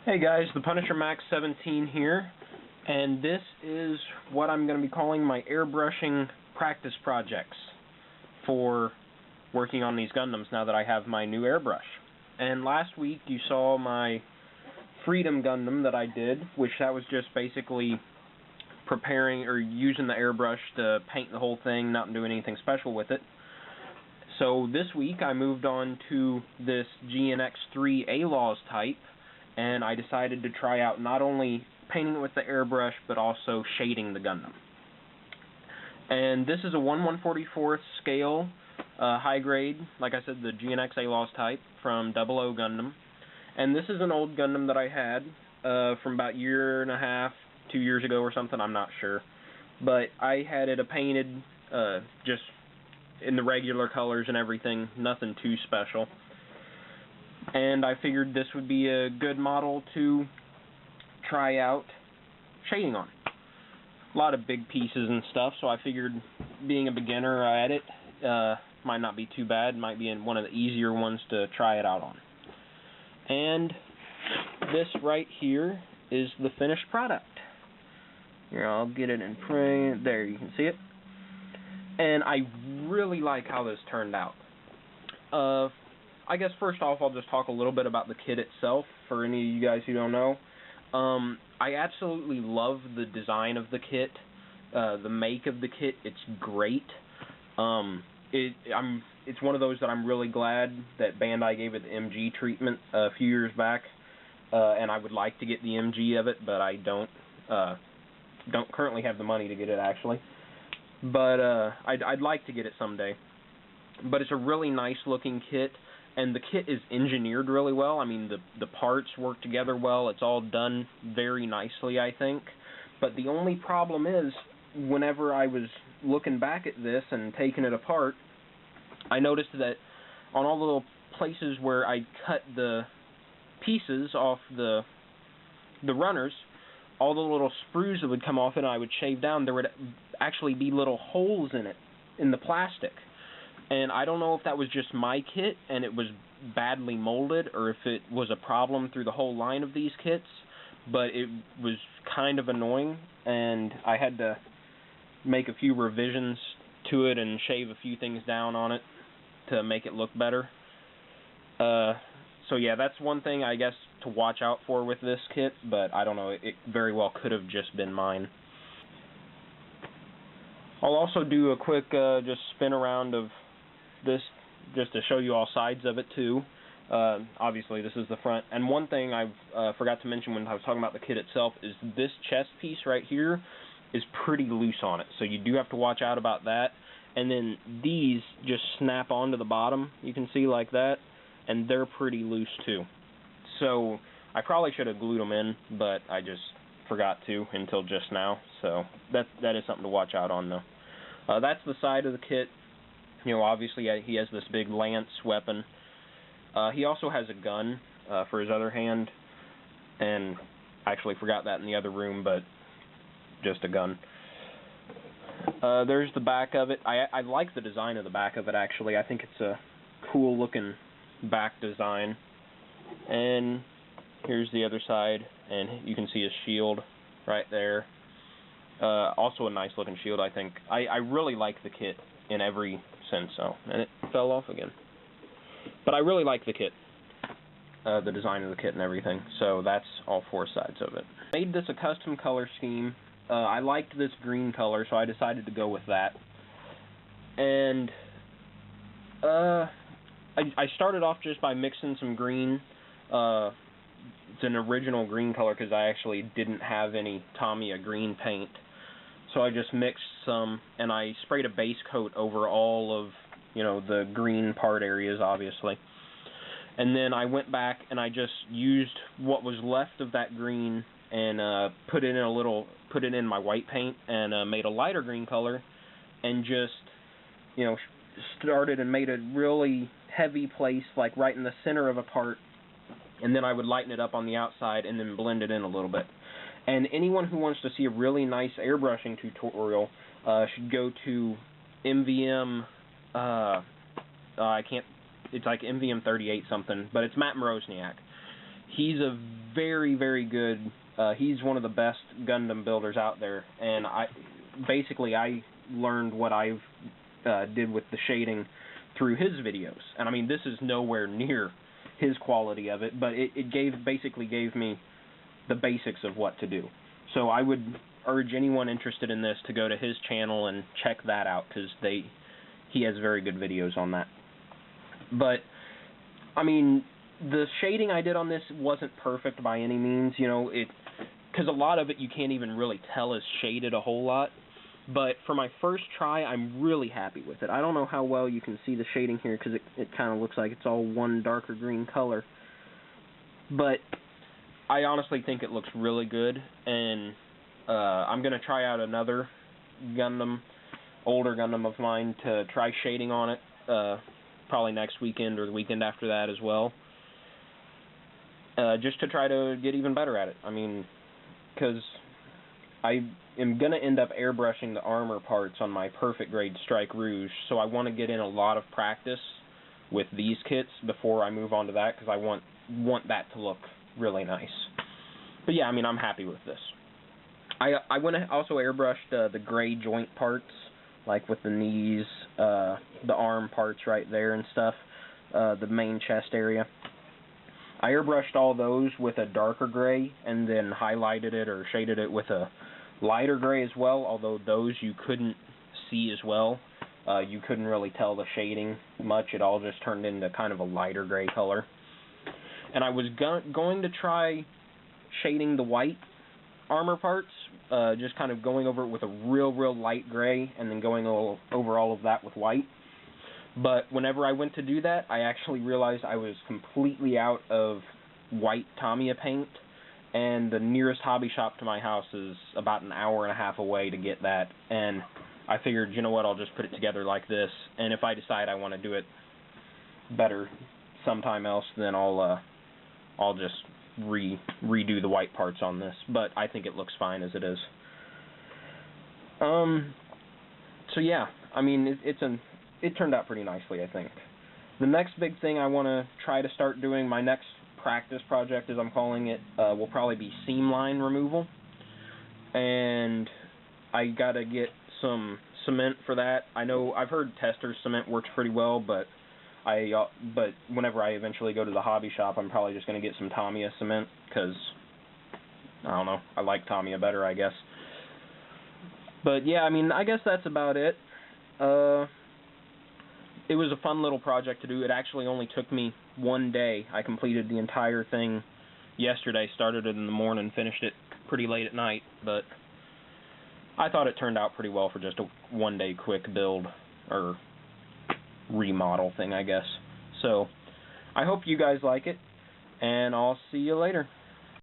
Hey guys, the Punisher Max 17 here, and this is what I'm going to be calling my airbrushing practice projects for working on these Gundams now that I have my new airbrush. And last week you saw my Freedom Gundam that I did, which that was just basically preparing or using the airbrush to paint the whole thing, not doing anything special with it. So this week I moved on to this GNX-III A-Laws type, and I decided to try out not only painting it with the airbrush, but also shading the Gundam. And this is a 1/144th scale, high grade, like I said, the GNX A-Laws type from 00 Gundam. And this is an old Gundam that I had from about a year and a half, 2 years ago or something, I'm not sure. But I had it painted just in the regular colors and everything, nothing too special. And I figured this would be a good model to try out shading on. A lot of big pieces and stuff, so I figured being a beginner at it might not be too bad, might be one of the easier ones to try it out on. And this right here is the finished product. Here, I'll get it in frame. There, you can see it. And I really like how this turned out. I guess first off, I'll just talk a little bit about the kit itself for any of you guys who don't know. I absolutely love the design of the kit, the make of the kit. It's great. It's one of those that I'm really glad that Bandai gave it the MG treatment a few years back, and I would like to get the MG of it, but I don't currently have the money to get it actually. But I'd like to get it someday. But it's a really nice looking kit. And the kit is engineered really well. I mean, the parts work together well. It's all done very nicely, I think. But the only problem is, whenever I was looking back at this and taking it apart, I noticed that on all the little places where I cut the pieces off the runners, all the little sprues that would come off it and I would shave down, there would actually be little holes in it, in the plastic. And I don't know if that was just my kit and it was badly molded or if it was a problem through the whole line of these kits, but it was kind of annoying, and I had to make a few revisions to it and shave a few things down on it to make it look better. So yeah, that's one thing I guess to watch out for with this kit, but I don't know, it very well could have just been mine. I'll also do a quick just spin around of this just to show you all sides of it too. Obviously this is the front, and one thing I forgot to mention when I was talking about the kit itself is this chest piece right here is pretty loose on it, so you do have to watch out about that. And then these just snap onto the bottom, you can see like that, and they're pretty loose too. So I probably should have glued them in, but I just forgot to until just now, so that is something to watch out on though. That's the side of the kit. You know, obviously he has this big lance weapon. He also has a gun for his other hand, and I actually forgot that in the other room, but just a gun. There's the back of it. I like the design of the back of it actually. I think it's a cool looking back design. And here's the other side, and you can see his shield right there. Also a nice looking shield, I think. I really like the kit in every sense, and it fell off again. But I really like the kit, the design of the kit and everything, so that's all four sides of it. Made this a custom color scheme. I liked this green color, so I decided to go with that. And I started off just by mixing some green. It's an original green color because I actually didn't have any Tamiya green paint. So I just mixed some, and I sprayed a base coat over all of, you know, the green part areas, obviously. And then I went back and I just used what was left of that green and put it in my white paint and made a lighter green color, and just, you know, started and made a really heavy place, like right in the center of a part, and then I would lighten it up on the outside and then blend it in a little bit. And anyone who wants to see a really nice airbrushing tutorial should go to MVM, it's like MVM 38 something, but it's Matt Morozniak. he's a very, very good, he's one of the best Gundam builders out there, and I learned what I've did with the shading through his videos. And I mean, this is nowhere near his quality of it, but it basically gave me the basics of what to do. So I would urge anyone interested in this to go to his channel and check that out, because he has very good videos on that. But I mean, the shading I did on this wasn't perfect by any means, you know, because a lot of it you can't even really tell is shaded a whole lot. But for my first try, I'm really happy with it. I don't know how well you can see the shading here, because it kind of looks like it's all one darker green color. But I honestly think it looks really good, and I'm going to try out another Gundam, older Gundam of mine, to try shading on it, probably next weekend or the weekend after that as well, just to try to get even better at it. I mean, because I am going to end up airbrushing the armor parts on my perfect grade Strike Rouge, so I want to get in a lot of practice with these kits before I move on to that, because I want that to look really nice. But yeah, I mean, I'm happy with this. I went and also airbrushed the gray joint parts, like with the knees, the arm parts right there and stuff, the main chest area. I airbrushed all those with a darker gray and then highlighted it or shaded it with a lighter gray as well, although those you couldn't see as well. You couldn't really tell the shading much. It all just turned into kind of a lighter gray color. And I was going to try shading the white armor parts, just kind of going over it with a real light gray and then going over all of that with white. But whenever I went to do that, I actually realized I was completely out of white Tamiya paint, and the nearest hobby shop to my house is about an hour and a half away to get that, and I figured, you know what, I'll just put it together like this, and if I decide I want to do it better sometime else, then I'll just redo the white parts on this, but I think it looks fine as it is. So yeah, I mean, it turned out pretty nicely, I think. The next big thing I want to try to start doing, my next practice project, as I'm calling it, will probably be seam line removal, and I gotta get some cement for that. I know I've heard Testor's cement works pretty well, but whenever I eventually go to the hobby shop, I'm probably just going to get some Tamiya cement, because, I don't know, I like Tamiya better, I guess. But yeah, I mean, I guess that's about it. It was a fun little project to do. It actually only took me one day. I completed the entire thing yesterday, started it in the morning, finished it pretty late at night, but I thought it turned out pretty well for just a one-day quick build, or remodel thing, I guess. So I hope you guys like it, and I'll see you later.